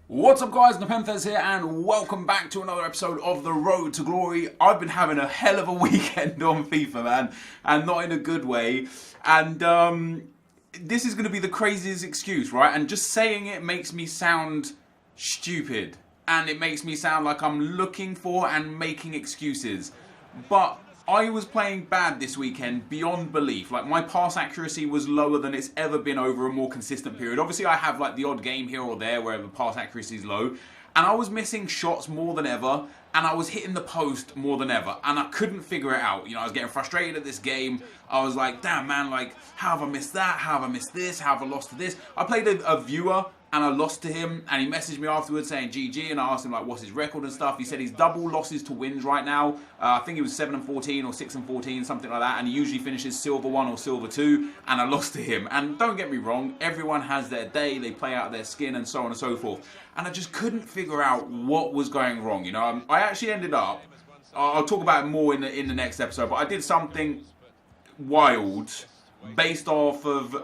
What's up guys, NepentheZ here and welcome back to another episode of The Road to Glory. I've been having a hell of a weekend on FIFA, man, and not in a good way. And this is going to be the craziest excuse, right? And just saying it makes me sound stupid. And it makes me sound like I'm looking for and making excuses. But I was playing bad this weekend beyond belief. Like, my pass accuracy was lower than it's ever been over a more consistent period. Obviously, I have like the odd game here or there where the pass accuracy is low. And I was missing shots more than ever. And I was hitting the post more than ever. And I couldn't figure it out. You know, I was getting frustrated at this game. I was like, damn, man, like, how have I missed that? How have I missed this? How have I lost to this? I played a viewer and I lost to him, and he messaged me afterwards saying GG, and I asked him like what's his record and stuff. He said he's double losses to wins right now. I think he was 7-14 or 6-14, something like that, and he usually finishes silver 1 or silver 2, and I lost to him. And don't get me wrong, everyone has their day, they play out their skin and so on and so forth. And I just couldn't figure out what was going wrong, you know. I actually ended up, I'll talk about it more in the next episode, but I did something wild based off of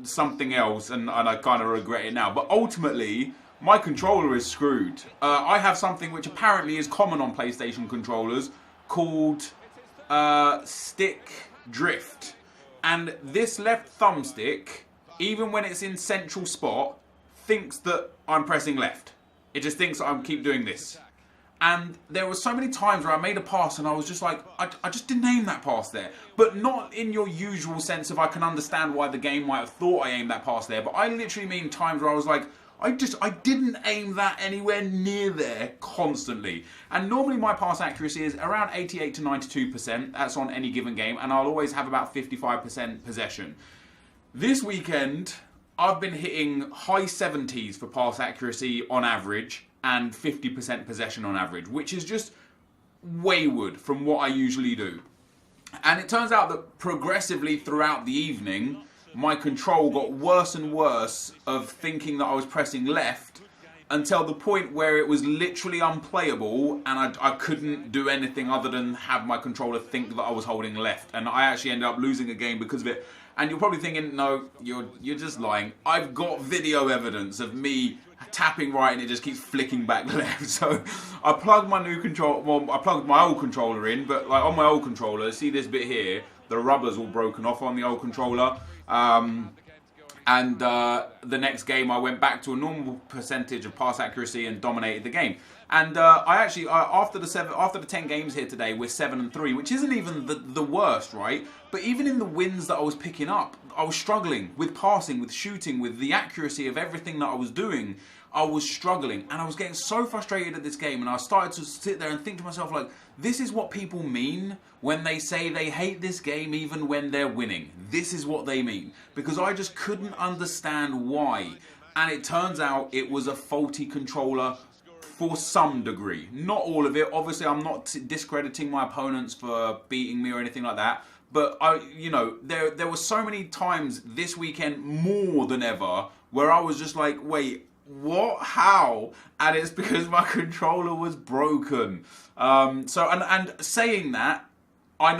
something else, and I kind of regret it now. But ultimately, my controller is screwed. I have something which apparently is common on PlayStation controllers called stick drift. And this left thumbstick, even when it's in central spot, thinks that I'm pressing left. It just thinks that I keep doing this. And there were so many times where I made a pass and I was just like, I just didn't aim that pass there. But not in your usual sense of I can understand why the game might have thought I aimed that pass there. But I literally mean times where I was like, I didn't aim that anywhere near there constantly. And normally my pass accuracy is around 88 to 92%. That's on any given game. And I'll always have about 55% possession. This weekend, I've been hitting high 70s for pass accuracy on average, and 50% possession on average, which is just wayward from what I usually do. And it turns out that progressively throughout the evening, my control got worse and worse of thinking that I was pressing left, until the point where it was literally unplayable and I couldn't do anything other than have my controller think that I was holding left. And I actually ended up losing a game because of it. And you're probably thinking, no, you're just lying. I've got video evidence of me tapping right and it just keeps flicking back left. So I plugged my new control, well, I plugged my old controller in, but like on my old controller, see this bit here, the rubber's all broken off on the old controller. And the next game I went back to a normal percentage of pass accuracy and dominated the game. And I actually, after the 10 games here today, we're 7-3, which isn't even the worst, right? But even in the wins that I was picking up, I was struggling with passing, with shooting, with the accuracy of everything that I was doing. I was struggling, and I was getting so frustrated at this game, and I started to sit there and think to myself, like, this is what people mean when they say they hate this game even when they're winning. This is what they mean. Because I just couldn't understand why. And it turns out it was a faulty controller for some degree. Not all of it. Obviously, I'm not discrediting my opponents for beating me or anything like that. But there were so many times this weekend, more than ever, where I was just like, wait, what? How? And it's because my controller was broken. And saying that, I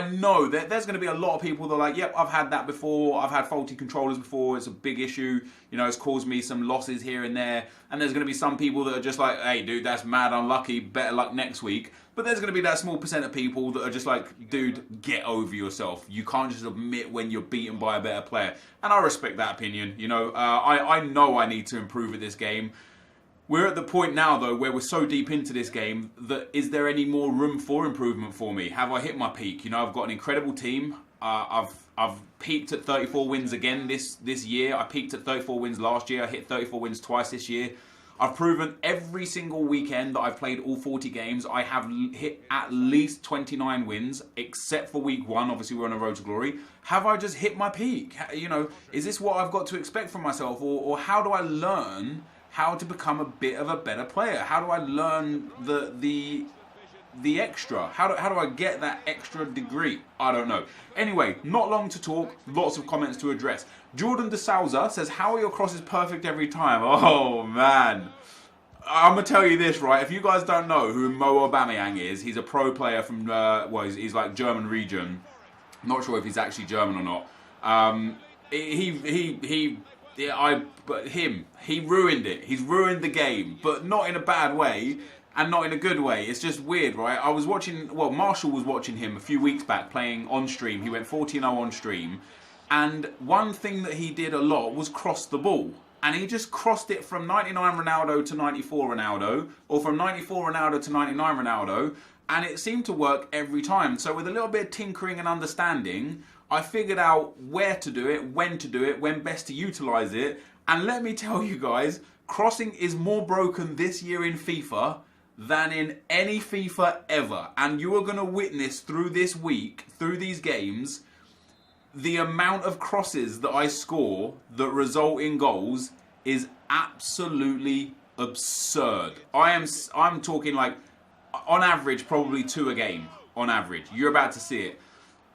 know that there's going to be a lot of people that are like, yep, I've had that before. I've had faulty controllers before. It's a big issue. You know, it's caused me some losses here and there. And there's going to be some people that are just like, hey, dude, that's mad unlucky. Better luck next week. But there's going to be that small percent of people that are just like, dude, get over yourself. You can't just admit when you're beaten by a better player. And I respect that opinion. You know, I know I need to improve at this game. We're at the point now, though, where we're so deep into this game that is there any more room for improvement for me? Have I hit my peak? You know, I've got an incredible team. I've peaked at 34 wins again this year. I peaked at 34 wins last year. I hit 34 wins twice this year. I've proven every single weekend that I've played all 40 games, I have hit at least 29 wins, except for week 1. Obviously, we're on a road to glory. Have I just hit my peak? You know, is this what I've got to expect from myself? Or how do I learn how to become a bit of a better player? How do I learn the extra? How do I get that extra degree? I don't know. Anyway, not long to talk, lots of comments to address. Jordan De Souza says, how are your crosses perfect every time? Oh, man. I'm going to tell you this, right? If you guys don't know who Mo Aubameyang is, he's a pro player from, he's like German region. Not sure if he's actually German or not. He Yeah, but he ruined it. He's ruined the game, but not in a bad way and not in a good way. It's just weird, right? I was watching, well, Marshall was watching him a few weeks back playing on stream. He went 40-0 on stream. And one thing that he did a lot was cross the ball. And he just crossed it from 99 Ronaldo to 94 Ronaldo, or from 94 Ronaldo to 99 Ronaldo. And it seemed to work every time. So with a little bit of tinkering and understanding, I figured out where to do it, when best to utilise it. And let me tell you guys, crossing is more broken this year in FIFA than in any FIFA ever. And you are going to witness through this week, through these games, the amount of crosses that I score that result in goals is absolutely absurd. I'm talking like, on average, probably 2 a game. On average. You're about to see it.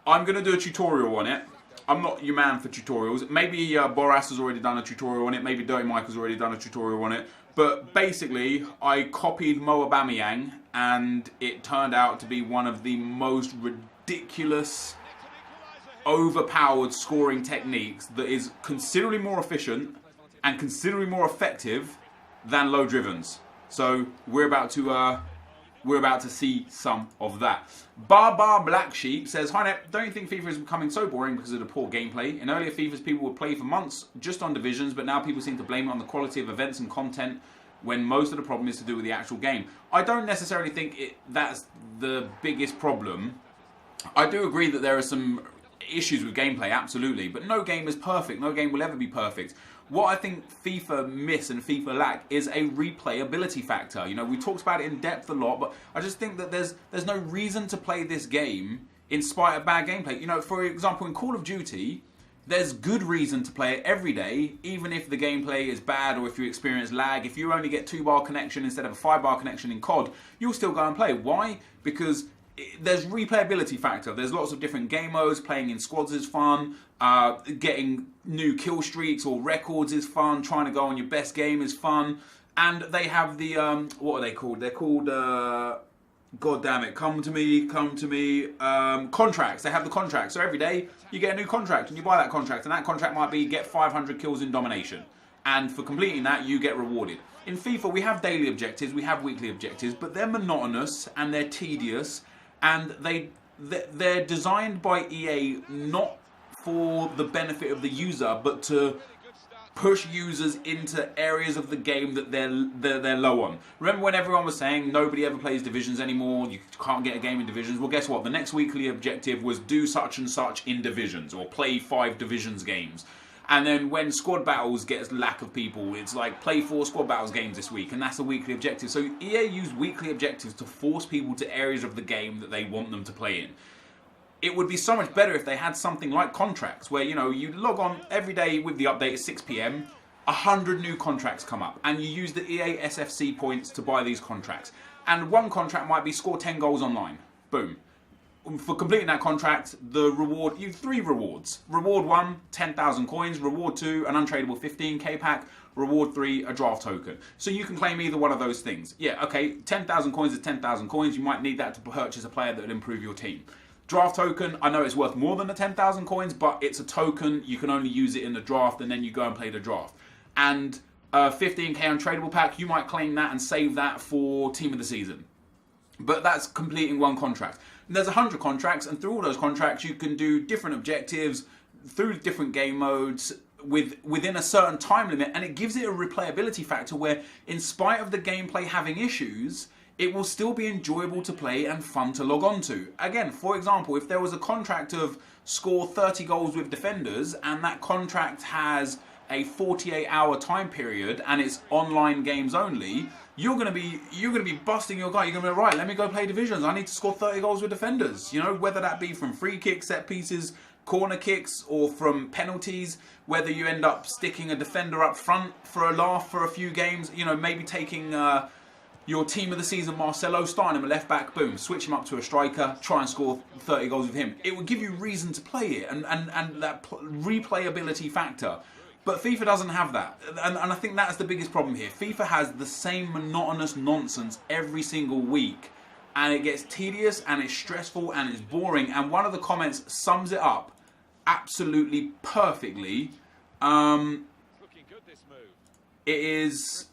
I'm going to do a tutorial on it. I'm not your man for tutorials. Maybe Boras has already done a tutorial on it. Maybe Dirty Mike has already done a tutorial on it. But basically, I copied Mo Aubameyang, and it turned out to be one of the most ridiculous, overpowered scoring techniques that is considerably more efficient and considerably more effective than low drivens. So we're about to see some of that. Bar Black Sheep says, "Hi Nep, don't you think FIFA is becoming so boring because of the poor gameplay? In earlier FIFAs, people would play for months just on divisions, but now people seem to blame it on the quality of events and content when most of the problem is to do with the actual game." I don't necessarily think that's the biggest problem. I do agree that there are some issues with gameplay, absolutely, but no game is perfect. No game will ever be perfect. What I think FIFA miss and FIFA lack is a replayability factor. You know, we talked about it in depth a lot, but I just think that there's no reason to play this game in spite of bad gameplay. You know, for example, in Call of Duty, there's good reason to play it every day, even if the gameplay is bad or if you experience lag. If you only get 2-bar connection instead of a 5-bar connection in COD, you'll still go and play. Why? Because there's replayability factor. There's lots of different game modes. Playing in squads is fun. Getting new kill streaks or records is fun. Trying to go on your best game is fun. And they have the what are they called? They're called God damn it! Come to me. Contracts. They have the contracts. So every day you get a new contract and you buy that contract, and that contract might be get 500 kills in domination. And for completing that, you get rewarded. In FIFA, we have daily objectives, we have weekly objectives, but they're monotonous and they're tedious. And they're designed by EA not for the benefit of the user, but to push users into areas of the game that they're low on. Remember when everyone was saying nobody ever plays Divisions anymore, you can't get a game in Divisions? Well, guess what? The next weekly objective was do such and such in Divisions, or play 5 Divisions games. And then when Squad Battles gets lack of people, it's like play 4 Squad Battles games this week, and that's a weekly objective. So EA used weekly objectives to force people to areas of the game that they want them to play in. It would be so much better if they had something like contracts, where, you know, you log on every day with the update at 6 PM, 100 new contracts come up, and you use the EA SFC points to buy these contracts. And one contract might be score 10 goals online. Boom. For completing that contract, the reward, you have 3 rewards. Reward 1, 10,000 coins. Reward 2, an untradeable 15k pack. Reward 3, a draft token. So you can claim either one of those things. Yeah, okay, 10,000 coins is 10,000 coins. You might need that to purchase a player that would improve your team. Draft token, I know it's worth more than the 10,000 coins, but it's a token. You can only use it in the draft, and then you go and play the draft. And 15k untradeable pack, you might claim that and save that for team of the season. But that's completing one contract. And there's 100 contracts, and through all those contracts, you can do different objectives through different game modes within a certain time limit, and it gives it a replayability factor where, in spite of the gameplay having issues, it will still be enjoyable to play and fun to log on to. Again, for example, if there was a contract of score 30 goals with defenders, and that contract has a 48-hour time period and it's online games only, you're gonna be busting your guy. You're gonna be right, let me go play Divisions. I need to score 30 goals with defenders. You know, whether that be from free kicks, set pieces, corner kicks, or from penalties, whether you end up sticking a defender up front for a laugh for a few games, you know, maybe taking your team of the season Marcelo, starting him at left back, boom, switch him up to a striker, try and score 30 goals with him. It would give you reason to play it, and that replayability factor. But FIFA doesn't have that, and I think that's the biggest problem here. FIFA has the same monotonous nonsense every single week, and it gets tedious, and it's stressful, and it's boring, and one of the comments sums it up absolutely perfectly. It is...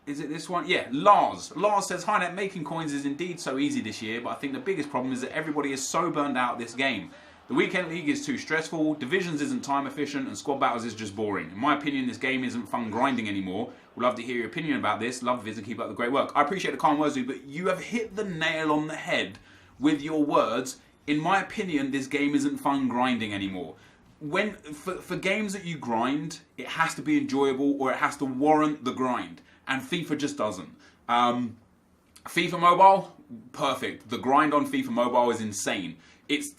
Is it this one? Yeah, Lars. Lars says, "Hi Net, making coins is indeed so easy this year, but I think the biggest problem is that everybody is so burned out this game. The weekend league is too stressful, divisions isn't time efficient, and squad battles is just boring. In my opinion, this game isn't fun grinding anymore. Would love to hear your opinion about this. Love Viz and keep up the great work." I appreciate the kind words, dude, but you have hit the nail on the head with your words. In my opinion, this game isn't fun grinding anymore. For games that you grind, it has to be enjoyable or it has to warrant the grind. And FIFA just doesn't. FIFA Mobile, perfect. The grind on FIFA Mobile is insane.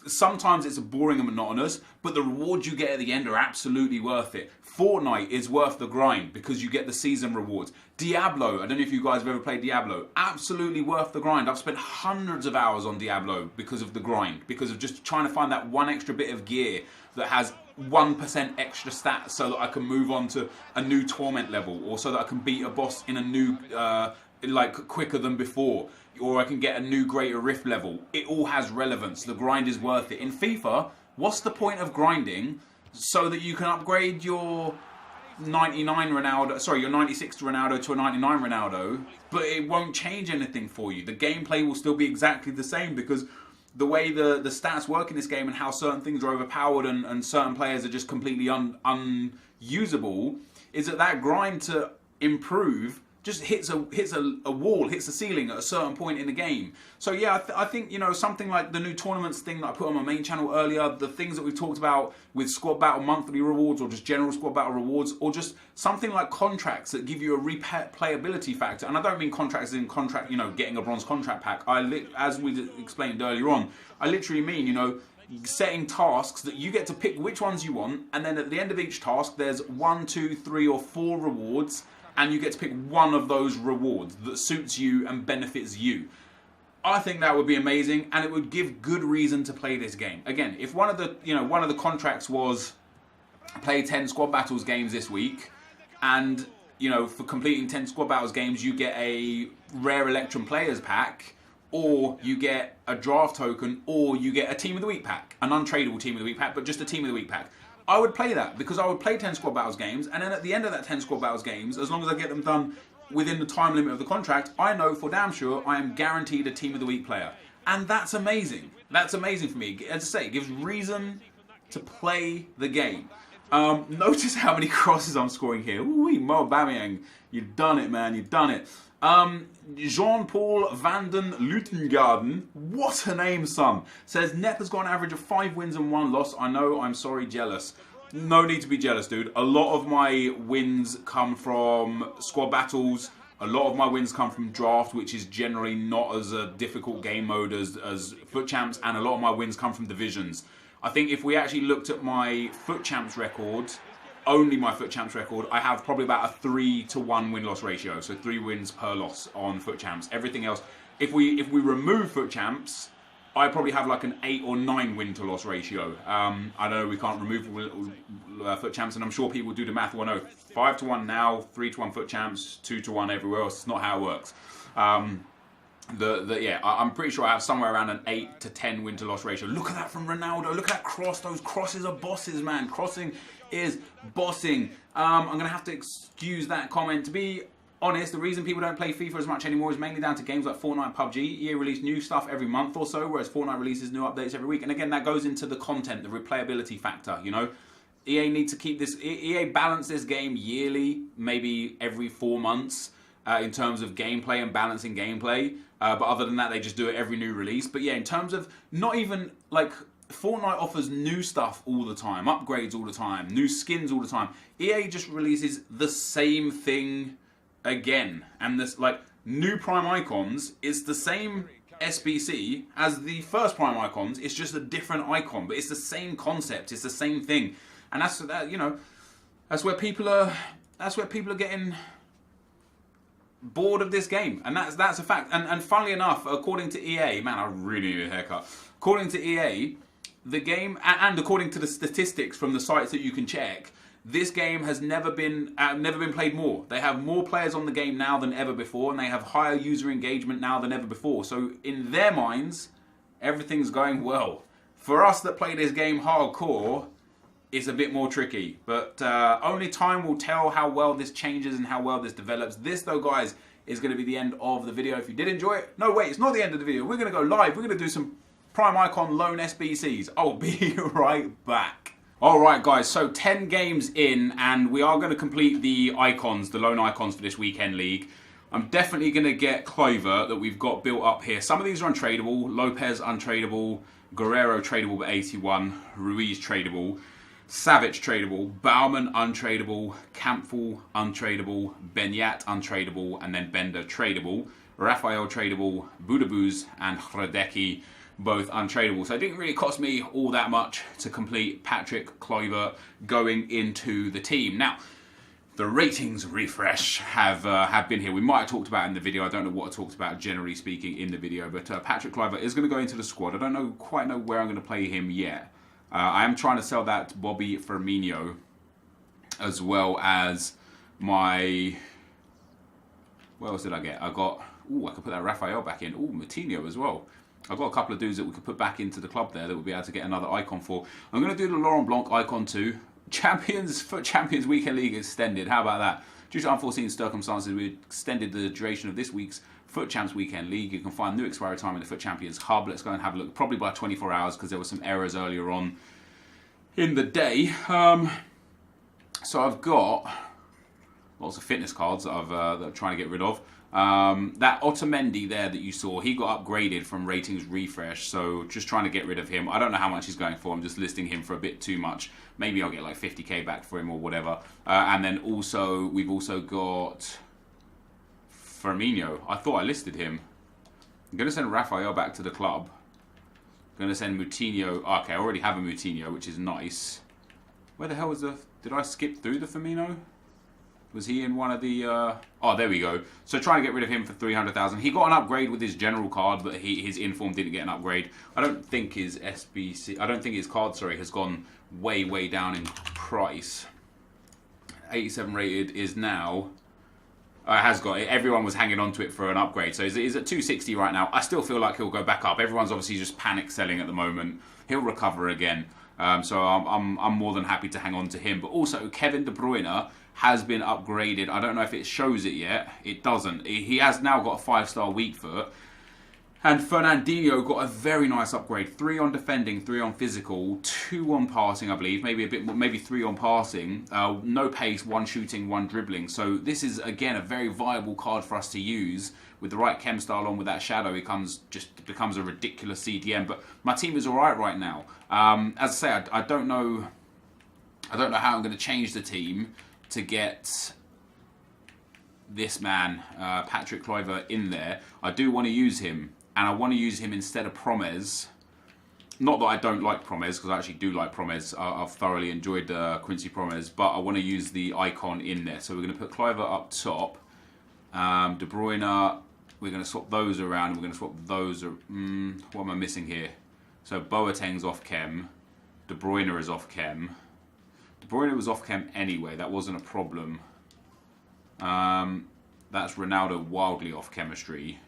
Sometimes it's boring and monotonous, but the rewards you get at the end are absolutely worth it. Fortnite is worth the grind because you get the season rewards. Diablo, I don't know if you guys have ever played Diablo, absolutely worth the grind. I've spent hundreds of hours on Diablo because of the grind, because of just trying to find that one extra bit of gear that has 1% extra stats so that I can move on to a new torment level, or so that I can beat a boss in a new, quicker than before, or I can get a new greater rift level. It all has relevance. The grind is worth it. In FIFA, what's the point of grinding so that you can upgrade your 99 Ronaldo, sorry, your 96 Ronaldo to a 99 Ronaldo, but it won't change anything for you. The gameplay will still be exactly the same because the way the stats work in this game and how certain things are overpowered and certain players are just completely unusable, is that grind to improve just hits a wall, hits a ceiling at a certain point in the game. So yeah, I think, you know, something like the new tournaments thing that I put on my main channel earlier, the things that we've talked about with squad battle monthly rewards or just general squad battle rewards, or just something like contracts that give you a replayability factor. And I don't mean contracts as in contract, you know, getting a bronze contract pack. As we explained earlier on, I literally mean, you know, setting tasks that you get to pick which ones you want, and then at the end of each task there's 1, 2, 3 or 4 rewards, and you get to pick one of those rewards that suits you and benefits you. I think that would be amazing, and it would give good reason to play this game. Again, if one of the contracts was play 10 squad battles games this week, and you know, for completing 10 squad battles games you get a rare Electrum players pack, or you get a draft token, or you get a team of the week pack, an untradeable team of the week pack, but just a team of the week pack. I would play that because I would play 10 squad battles games, and then at the end of that 10 squad battles games, as long as I get them done within the time limit of the contract, I know for damn sure I am guaranteed a team of the week player. And that's amazing. That's amazing for me. As I say, it gives reason to play the game. Notice how many crosses I'm scoring here. Ooh, Mo Bamiyang, you've done it, man. You've done it. Jean-Paul van den Lutengarden, what a name, son, says Nep has got an average of 5 wins and 1 loss. I know, I'm sorry, jealous. No need to be jealous, dude. A lot of my wins come from squad battles. A lot of my wins come from draft, which is generally not as a difficult game mode as foot champs, and a lot of my wins come from divisions. I think if we actually looked at my foot champs record, only my foot champs record, I have probably about a 3-to-1 win-loss ratio, so 3 wins per loss on foot champs. Everything else, if we remove foot champs, I probably have like an 8 or 9 win-to-loss ratio. I don't know, we can't remove foot champs, and I'm sure people do the math. Well, no, 5-to-1 now, 3-to-1 foot champs, 2-to-1 everywhere else. It's not how it works. Yeah, I'm pretty sure I have somewhere around an 8 to 10 win to loss ratio. Look at that from Ronaldo. Look at that cross. Those crosses are bosses, man. Crossing is bossing. I'm going to have to excuse that comment. To be honest, the reason people don't play FIFA as much anymore is mainly down to games like Fortnite and PUBG. EA release new stuff every month or so, whereas Fortnite releases new updates every week. And again, that goes into the content, the replayability factor, you know. EA need to keep this, EA balance this game yearly, maybe every 4 months. In terms of gameplay and balancing gameplay, but other than that they just do it every new release. But yeah, in terms of not even like Fortnite offers new stuff all the time, upgrades all the time, new skins all the time. EA just releases the same thing again, and this like new Prime Icons is the same SBC as the first Prime Icons. It's just a different icon, but it's the same concept. It's the same thing, and that's that. You know, that's where people are getting bored of this game, and that's a fact. And funnily enough, according to EA, man, I really need a haircut. According to EA, the game, and according to the statistics from the sites that you can check, this game has never been played more. They have more players on the game now than ever before, and they have higher user engagement now than ever before. So in their minds, everything's going well. For us that play this game hardcore, it's a bit more tricky. But only time will tell how well this changes and how well this develops. This, though, guys, is going to be the end of the video. If you did enjoy it, no, wait, it's not the end of the video. We're going to go live. We're going to do some Prime Icon loan SBCs. I'll be right back. Alright guys, so 10 games in and we are going to complete the icons, the loan icons for this weekend league. I'm definitely going to get Clover that we've got built up here. Some of these are untradeable. Lopez untradeable, Guerrero tradable but 81, Ruiz tradable, Savic tradable, Bauman untradeable, Campbell untradeable, Benyat untradeable, and then Bender tradable, Rafael tradable, Budabuz and Hradecki both untradeable. So it didn't really cost me all that much to complete Patrick Kluivert going into the team. Now, the ratings refresh have been here. We might have talked about it in the video. I don't know what I talked about generally speaking in the video, but Patrick Kluivert is going to go into the squad. I don't quite know where I'm going to play him yet. I am trying to sell that Bobby Firmino as well as my... What else did I get? I got... Ooh, I could put that Rafael back in. Ooh, Moutinho as well. I've got a couple of dudes that we could put back into the club there that we'll be able to get another icon for. I'm going to do the Laurent Blanc icon too. FUT Champions Weekend League extended. How about that? Due to unforeseen circumstances, we extended the duration of this week's FUT Champs Weekend League. You can find new expiry time in the FUT Champions Hub. Let's go and have a look. Probably by 24 hours because there were some errors earlier on in the day. So I've got lots of fitness cards that I'm trying to get rid of. That Otamendi there that you saw, he got upgraded from ratings refresh, so just trying to get rid of him. I don't know how much he's going for. I'm just listing him for a bit too much. Maybe I'll get like 50k back for him or whatever. And then also, we've also got Firmino. I thought I listed him. I'm going to send Rafael back to the club. I'm going to send Moutinho. Okay, I already have a Moutinho, which is nice. Where the hell was the... Did I skip through the Firmino? Was he in one of the... Oh, there we go. So trying to get rid of him for 300,000. He got an upgrade with his general card, but his inform didn't get an upgrade. I don't think his SBC... I don't think his card, sorry, has gone way, way down in price. 87 rated is now... It has got it. Everyone was hanging on to it for an upgrade. So he's at 260 right now. I still feel like he'll go back up. Everyone's obviously just panic selling at the moment. He'll recover again. So I'm more than happy to hang on to him. But also, Kevin De Bruyne has been upgraded. I don't know if it shows it yet. It doesn't. He has now got a 5-star weak foot. And Fernandinho got a very nice upgrade. 3 on defending, 3 on physical, 2 on passing, I believe. Maybe a bit more, maybe 3 on passing. No pace, 1 shooting, 1 dribbling. So this is, again, a very viable card for us to use. With the right chem style on with that shadow, it becomes a ridiculous CDM. But my team is alright right now. As I say, I don't know how I'm going to change the team to get this man, Patrick Kluivert, in there. I do want to use him, and I want to use him instead of Promes. Not that I don't like Promes, because I actually do like Promes. I've thoroughly enjoyed Quincy Promes, but I want to use the icon in there. So we're going to put Kluivert up top. De Bruyne, we're going to swap those around, and we're going to swap those. What am I missing here? So Boateng's off chem. De Bruyne is off chem. De Bruyne was off chem anyway, that wasn't a problem. That's Ronaldo wildly off chemistry.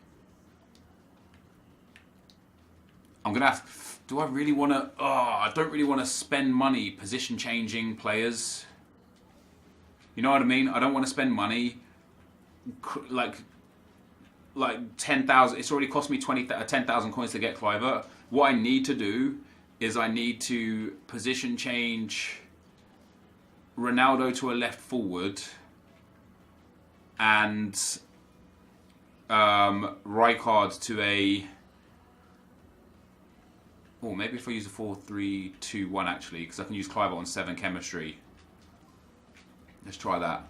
I'm going to have... Do I really want to... Oh, I don't really want to spend money position changing players. You know what I mean? I don't want to spend money like 10,000. It's already cost me 10,000 coins to get Kluivert. What I need to do is I need to position change Ronaldo to a left forward and Rijkaard to a... Oh, maybe if I use a 4-3-2-1 actually, because I can use Kluivert on 7 chemistry. Let's try that.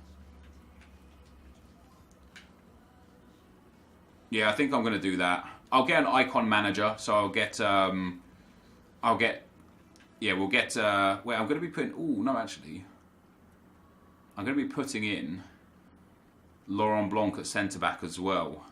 Yeah, I think I'm going to do that. I'll get an icon manager, so I'll get... Yeah, we'll get... Wait, I'm going to be putting... Oh, no, actually. I'm going to be putting in Laurent Blanc at centre-back as well.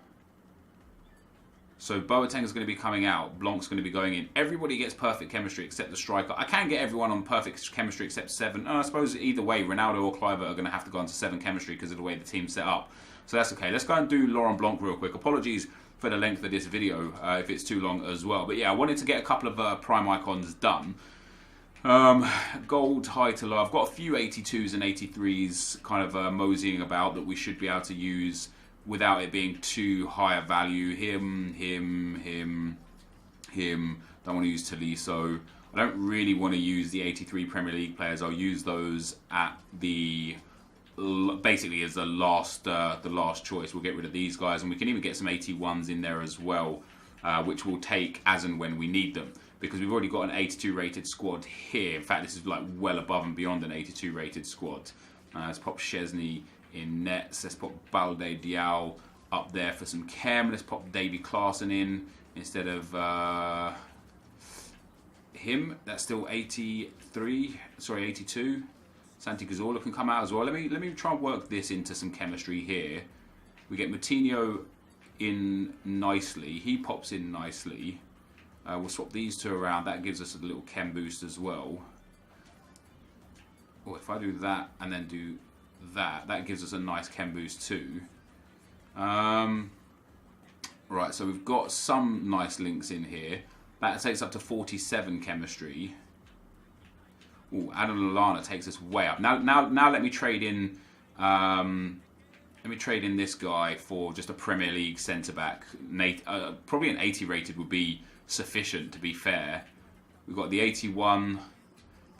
So Boateng is going to be coming out. Blanc's going to be going in. Everybody gets perfect chemistry except the striker. I can get everyone on perfect chemistry except 7. I suppose either way, Ronaldo or Kluivert are going to have to go into 7 chemistry because of the way the team's set up. So that's okay. Let's go and do Laurent Blanc real quick. Apologies for the length of this video if it's too long as well. But yeah, I wanted to get a couple of prime icons done. Gold high to low. I've got a few 82s and 83s kind of moseying about that we should be able to use without it being too high a value. Him. Don't want to use Taliso. I don't really want to use the 83 Premier League players. I'll use those at the basically as the last choice. We'll get rid of these guys, and we can even get some 81s in there as well, which we'll take as and when we need them. Because we've already got an 82 rated squad here. In fact, this is like well above and beyond an 82 rated squad. Let's pop Szczesny in nets. Let's pop Balde Diao up there for some chem. Let's pop Davy Klaassen in instead of him. That's still 83. Sorry, 82. Santi Cazorla can come out as well. Let me try and work this into some chemistry here. We get Moutinho in nicely. He pops in nicely. We'll swap these two around. That gives us a little chem boost as well. Oh, if I do that and then do that, that gives us a nice chem boost too. Right, so we've got some nice links in here. That takes up to 47 chemistry. Oh, Adam Lallana takes us way up. Now let me trade in. Let me trade in this guy for just a Premier League centre back. Probably an 80 rated would be sufficient, to be fair. We've got the 81.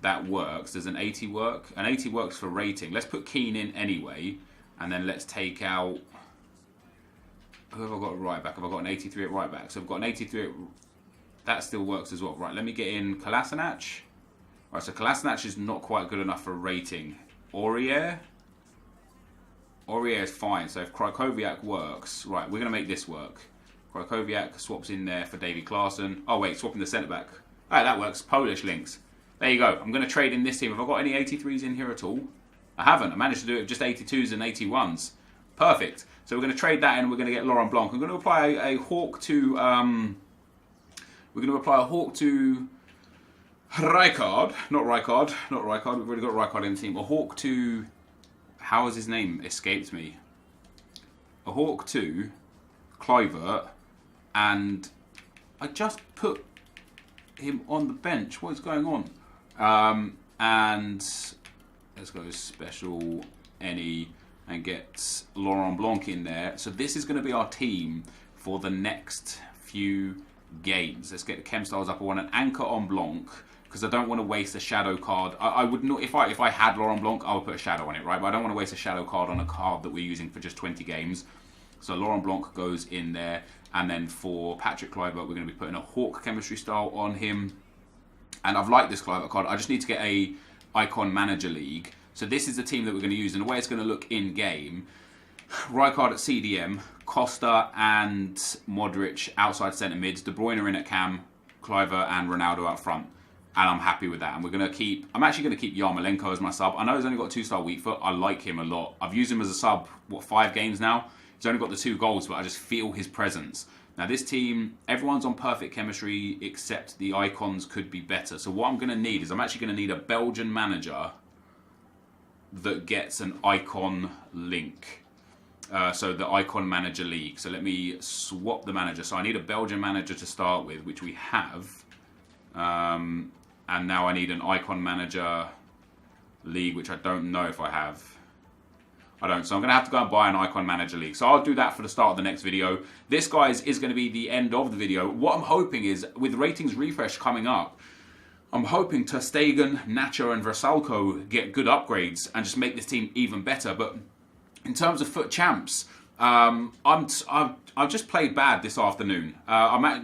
That works. Does an 80 work? An 80 works for rating. Let's put Keane in anyway, and then let's take out. Who have I got at right back? Have I got an 83 at right back? So I've got an 83 at. That still works as well. Right, let me get in Kolasinac. Right, so Kolasinac is not quite good enough for rating. Aurier is fine. So if Krychowiak works, right, we're going to make this work. Krychowiak swaps in there for Davy Klaassen. Oh wait, swapping the centre back. Alright, that works. Polish links. There you go. I'm going to trade in this team. Have I got any 83s in here at all? I haven't. I managed to do it with just 82s and 81s. Perfect. So we're going to trade that in. We're going to get Laurent Blanc. I'm going to apply a hawk to. We're going to apply a hawk to Rijkaard. Not Rijkaard. We've already got Rijkaard in the team. A hawk to. How has his name escaped me? A hawk to Kluivert, and I just put him on the bench. What is going on? And let's go special any and get Laurent Blanc in there. So this is going to be our team for the next few games. Let's get the chem styles up. I want an anchor on Blanc because I don't want to waste a shadow card. I would not if I had Laurent Blanc, I would put a shadow on it, right? But I don't want to waste a shadow card on a card that we're using for just 20 games. So Laurent Blanc goes in there, and then for Patrick Kluivert, we're going to be putting a Hawk chemistry style on him. And I've liked this Kluivert card. I just need to get a Icon Manager League. So this is the team that we're going to use, and the way it's going to look in game. Rijkaard at CDM, Costa and Modric outside centre mids, De Bruyne in at cam, Kluivert and Ronaldo up front. And I'm happy with that. And we're going to keep. I'm actually going to keep Yarmolenko as my sub. I know he's only got a 2-star weak foot. I like him a lot. I've used him as a sub, 5 games now? He's only got the 2 goals, but I just feel his presence. Now this team, everyone's on perfect chemistry, except the icons could be better. So what I'm going to need is I'm actually going to need a Belgian manager that gets an icon link. So the Icon Manager League. So let me swap the manager. So I need a Belgian manager to start with, which we have. And now I need an Icon Manager League, which I don't know if I have. I don't. So I'm going to have to go and buy an Icon Manager League. So I'll do that for the start of the next video. This, guys, is going to be the end of the video. What I'm hoping is, with ratings refresh coming up, I'm hoping Ter Stegen, Nacho and Vrsaljko get good upgrades and just make this team even better. But in terms of FUT champs, I've just played bad this afternoon.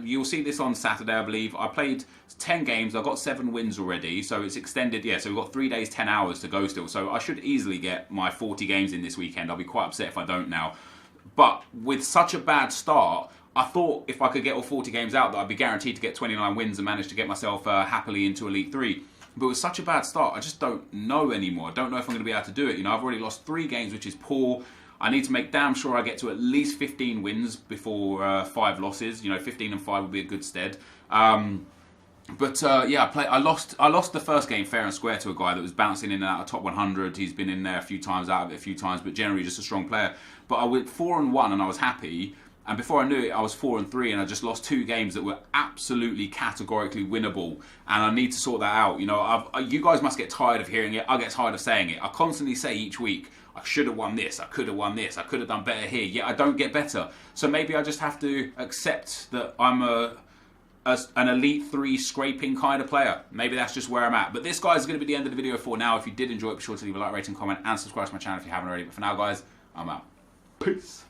You'll see this on Saturday, I believe. I played 10 games. I've got 7 wins already, so it's extended. Yeah, so we've got 3 days, 10 hours to go still. So I should easily get my 40 games in this weekend. I'll be quite upset if I don't now. But with such a bad start, I thought if I could get all 40 games out, that I'd be guaranteed to get 29 wins and manage to get myself happily into Elite 3. But with such a bad start, I just don't know anymore. I don't know if I'm going to be able to do it. You know, I've already lost 3 games, which is poor. I need to make damn sure I get to at least 15 wins before 5 losses. You know, 15 and 5 would be a good stead. Yeah, I lost the first game fair and square to a guy that was bouncing in and out of top 100. He's been in there a few times, out of it a few times, but generally just a strong player. But I went 4-1 and I was happy. And before I knew it, I was 4-3, and I just lost 2 games that were absolutely categorically winnable. And I need to sort that out. You know, you guys must get tired of hearing it. I get tired of saying it. I constantly say each week, I should have won this, I could have won this, I could have done better here. Yet I don't get better. So maybe I just have to accept that I'm an Elite 3 scraping kind of player. Maybe that's just where I'm at. But this, guys, is going to be the end of the video for now. If you did enjoy it, be sure to leave a like, rating, comment, and subscribe to my channel if you haven't already. But for now, guys, I'm out. Peace.